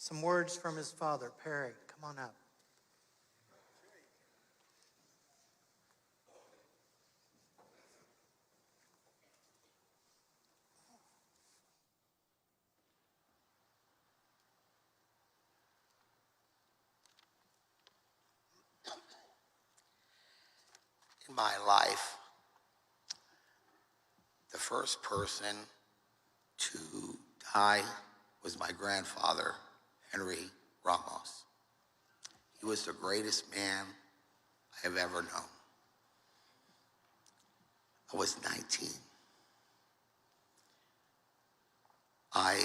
some words from his father. Perry, come on up. In my life, the first person to die was my grandfather, Henry Ramos. He was the greatest man I have ever known. I was 19. I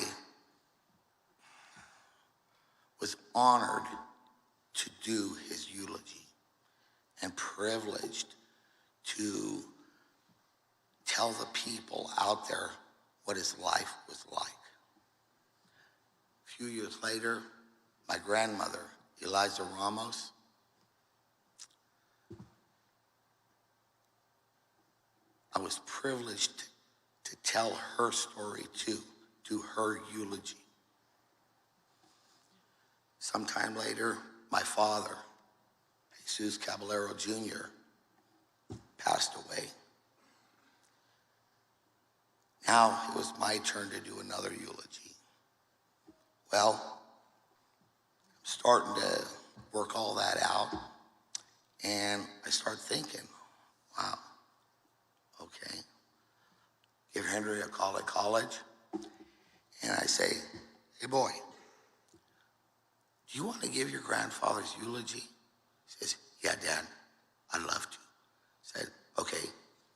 was honored to do his eulogy and privileged to tell the people out there what his life was like. A few years later, my grandmother, Eliza Ramos, I was privileged to tell her story too, do her eulogy. Sometime later, my father, Jesus Caballero Jr., passed away. Now it was my turn to do another eulogy. Well, I'm starting to work all that out, and I start thinking, wow, okay. Give Henry a call at college, and I say, hey boy, do you want to give your grandfather's eulogy? He says, yeah, Dad, I'd love to. I said, okay,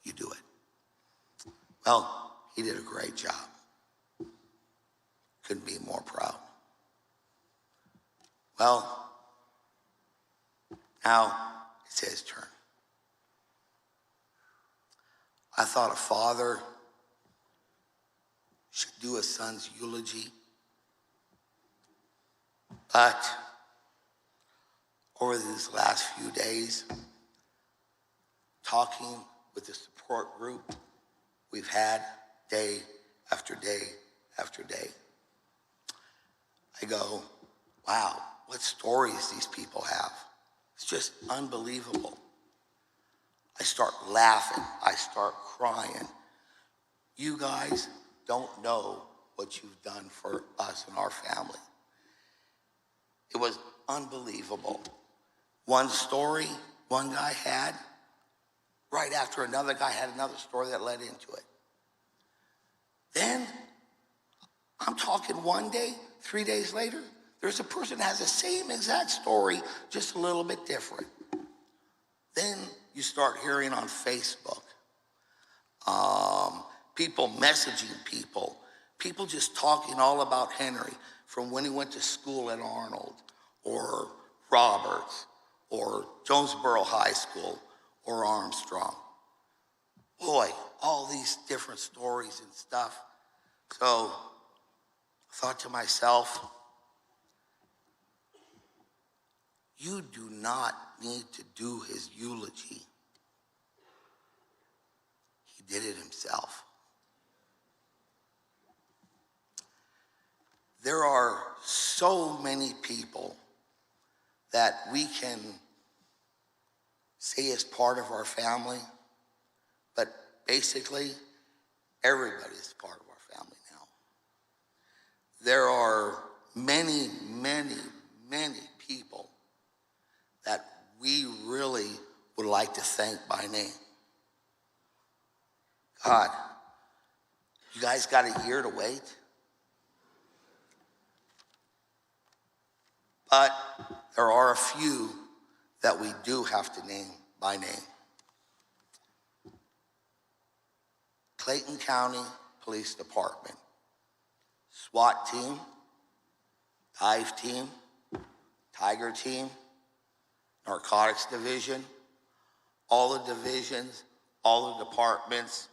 you do it. Well, he did a great job. Couldn't be more proud. Well, now it's his turn. I thought a father should do a son's eulogy, but over these last few days, talking with the support group we've had day after day after day, I go, wow, what stories these people have. It's just unbelievable. I start laughing. I start crying. You guys don't know what you've done for us and our family. It was unbelievable. One story one guy had, right after another guy had another story that led into it. Then, I'm talking one day, 3 days later, there's a person that has the same exact story, just a little bit different. Then you start hearing on Facebook, people messaging people just talking all about Henry from when he went to school at Arnold or Roberts or Jonesboro High School or Armstrong. Boy, all these different stories and stuff. So I thought to myself, you do not need to do his eulogy. He did it himself. There are so many people that we can say is part of our family, but basically, everybody is part of our family now. There are many, many, many people that we really would like to thank by name. God, you guys got a year to wait? But there are a few that we do have to name by name. Clayton County Police Department, SWAT team, dive team, tiger team, narcotics division, all the divisions, all the departments.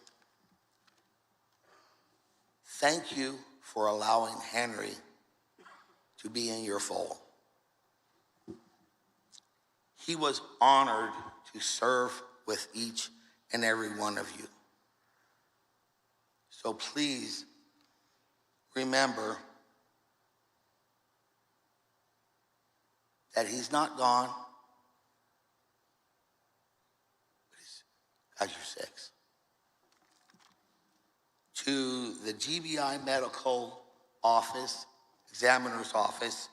Thank you for allowing Henry to be in your fold. He was honored to serve with each and every one of you. So please remember that he's not gone, but he's got your six. To the GBI medical office, examiner's office,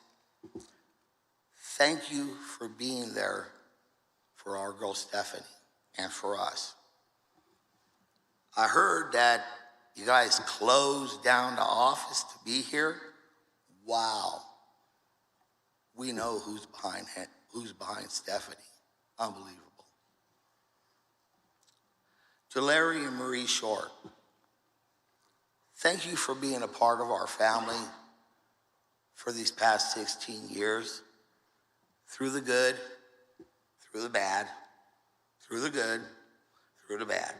thank you for being there for our girl Stephanie and for us. I heard that you guys closed down the office to be here. Wow. We know who's behind Stephanie. Unbelievable. To Larry and Marie Short, thank you for being a part of our family for these past 16 years. Through the good, through the bad, through the good, through the bad.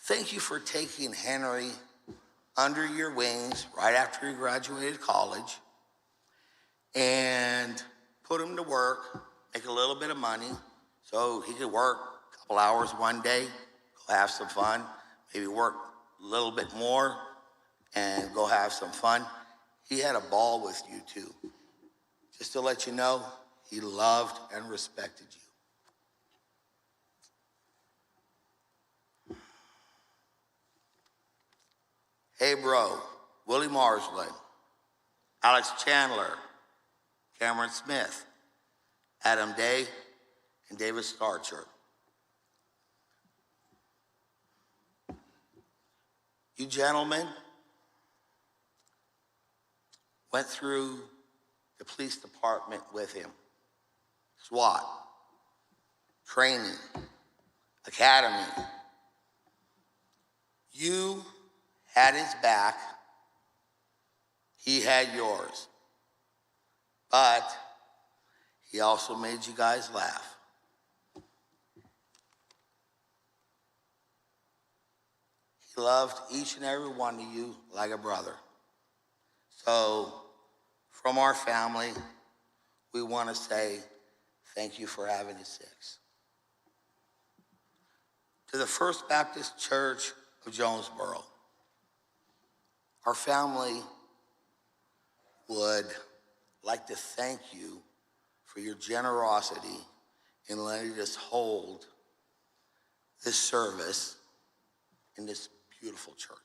Thank you for taking Henry under your wings right after he graduated college and put him to work, make a little bit of money so he could work a couple hours one day, go have some fun, maybe work a little bit more and go have some fun. He had a ball with you too. Just to let you know, he loved and respected you. Hey bro, Willie Marsland, Alex Chandler, Cameron Smith, Adam Day, and David Starcher. You gentlemen went through the police department with him. SWAT, training, academy. You had his back, he had yours. But he also made you guys laugh. He loved each and every one of you like a brother. So from our family, we want to say thank you for having his six. To the First Baptist Church of Jonesboro, our family would like to thank you for your generosity in letting us hold this service in this beautiful church.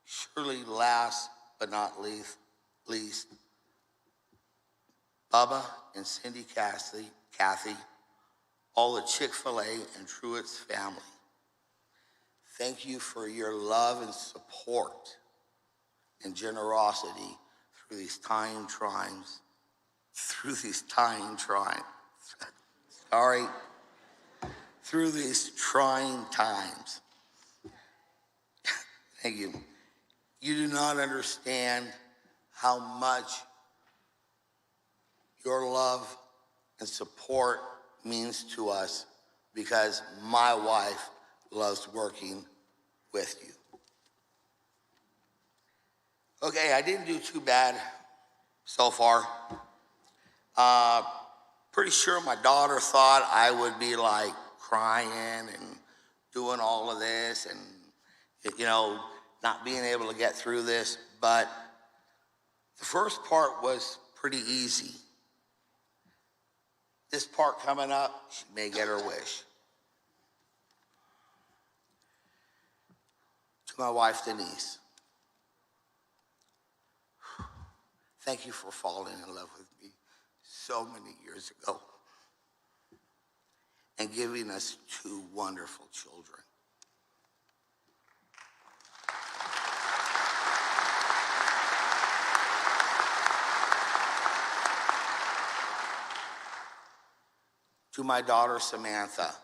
Surely last but not least, Bubba and Cindy Kathy, all the Chick-fil-A and Truett's family. Thank you for your love and support and generosity through these trying times. Through these trying times. Thank you. You do not understand how much your love and support means to us because my wife loves working with you. Okay, I didn't do too bad so far. Pretty sure my daughter thought I would be like crying and doing all of this and, not being able to get through this, but the first part was pretty easy. This part coming up, she may get her wish. To my wife, Denise, thank you for falling in love with me so many years ago and giving us 2 wonderful children. To my daughter, Samantha,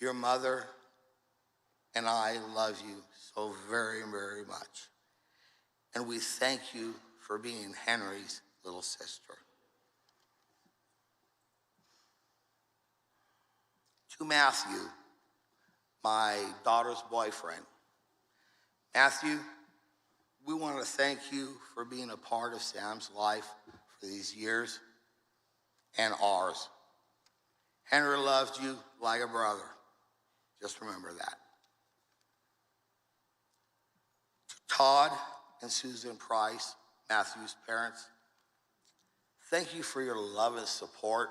your mother and I love you so very, very much. And we thank you for being Henry's little sister. To Matthew, my daughter's boyfriend. Matthew, we want to thank you for being a part of Sam's life for these years and ours. Henry loved you like a brother. Just remember that. To Todd and Susan Price, Matthew's parents, thank you for your love and support,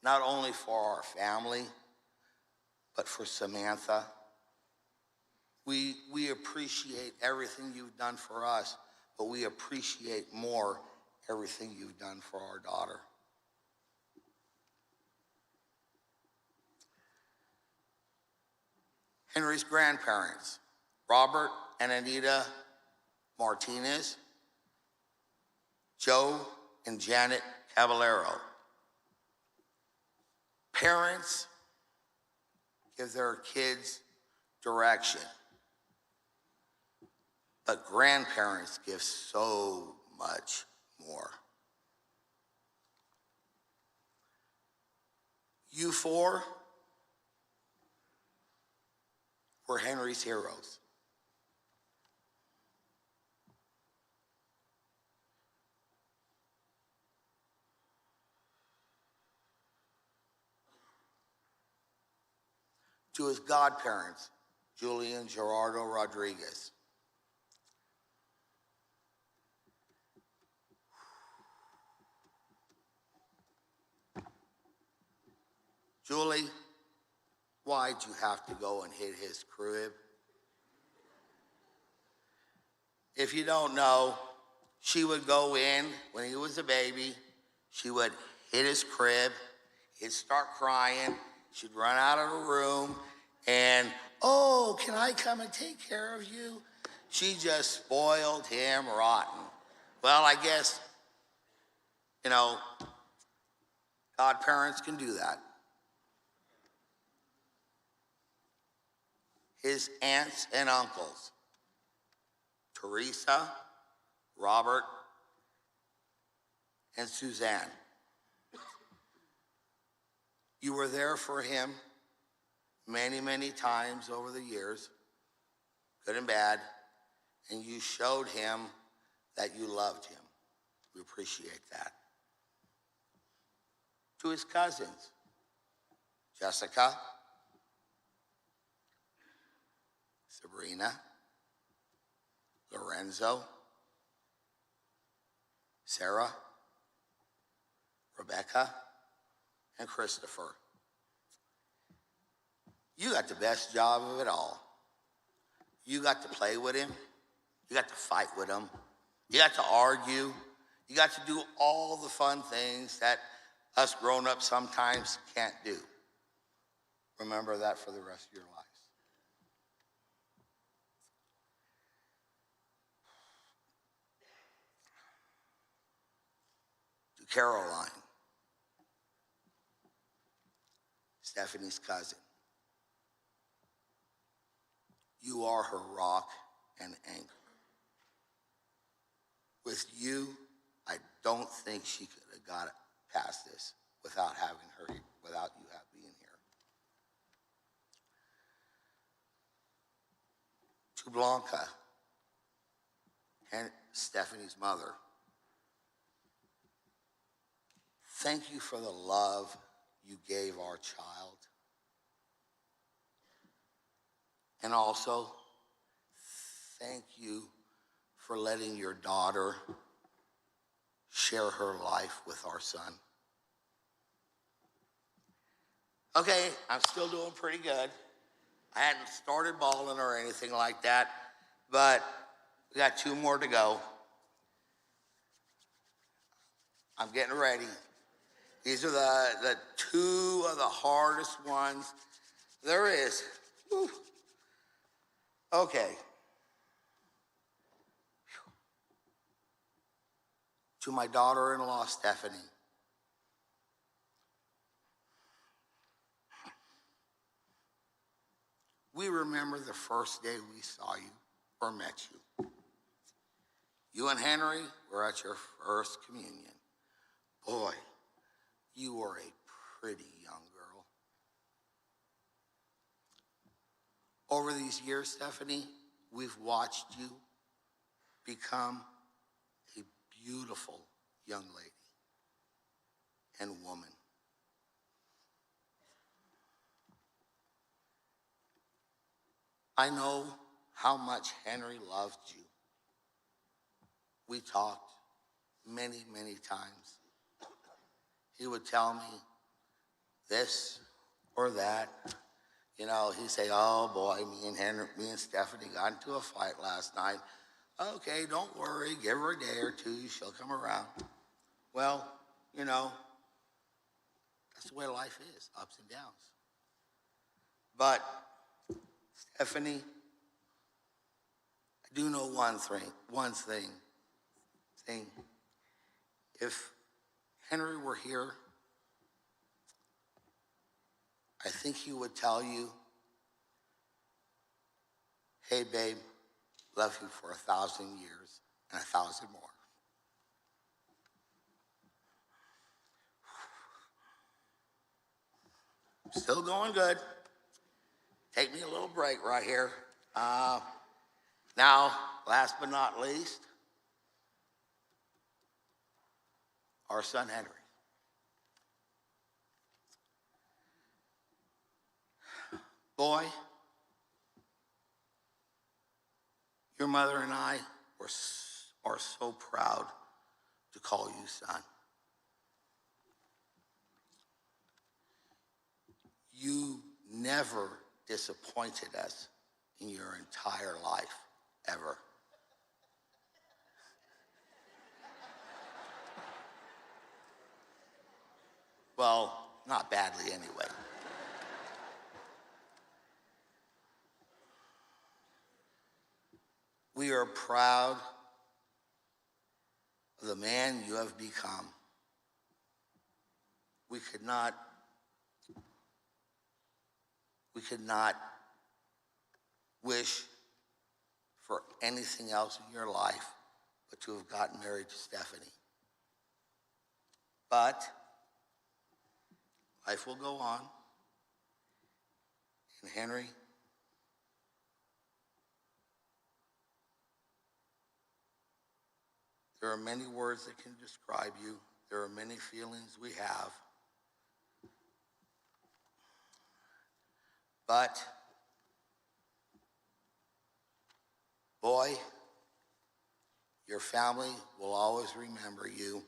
not only for our family, but for Samantha. We appreciate everything you've done for us, but we appreciate more everything you've done for our daughter. Henry's grandparents, Robert and Anita Martinez, Joe and Janet Caballero. Parents give their kids direction, but grandparents give so much more. You four were Henry's heroes. To his godparents, Julie and Gerardo Rodriguez. Julie, why'd you have to go and hit his crib? If you don't know, she would go in when he was a baby. She would hit his crib. He'd start crying. She'd run out of the room and, oh, can I come and take care of you? She just spoiled him rotten. Well, I guess, godparents can do that. His aunts and uncles, Teresa, Robert, and Suzanne. You were there for him many, many times over the years, good and bad, and you showed him that you loved him. We appreciate that. To his cousins, Jessica, Sabrina, Lorenzo, Sarah, Rebecca, and Christopher. You got the best job of it all. You got to play with him. You got to fight with him. You got to argue. You got to do all the fun things that us grown-ups sometimes can't do. Remember that for the rest of your lives. To Caroline, Stephanie's cousin. You are her rock and anchor. With you, I don't think she could have got past this without you being here. To Blanca and Stephanie's mother, thank you for the love you gave our child. And also, thank you for letting your daughter share her life with our son. Okay, I'm still doing pretty good. I hadn't started bawling or anything like that, but we got 2 more to go. I'm getting ready. These are the 2 of the hardest ones there is. Whew. Okay. To my daughter-in-law, Stephanie. We remember the first day we saw you or met you. You and Henry were at your first communion. Boy, you were a pretty young girl. Over these years, Stephanie, we've watched you become a beautiful young lady and woman. I know how much Henry loved you. We talked many, many times. He would tell me this or that. You know, he'd say, oh boy, me and Stephanie got into a fight last night. Okay, don't worry, give her a day or two, she'll come around. Well, you know, that's the way life is, ups and downs. But, Stephanie, I do know one thing. If Henry were here, I think he would tell you, hey babe, love you for 1,000 years and 1,000 more. Still going good. Take me a little break right here. Now, last but not least, our son Henry. Boy, your mother and I are so proud to call you son. You never disappointed us in your entire life, ever. Well, not badly anyway. We are proud of the man you have become. We could not wish for anything else in your life but to have gotten married to Stephanie. But life will go on. And Henry, there are many words that can describe you. There are many feelings we have. But, boy, your family will always remember you.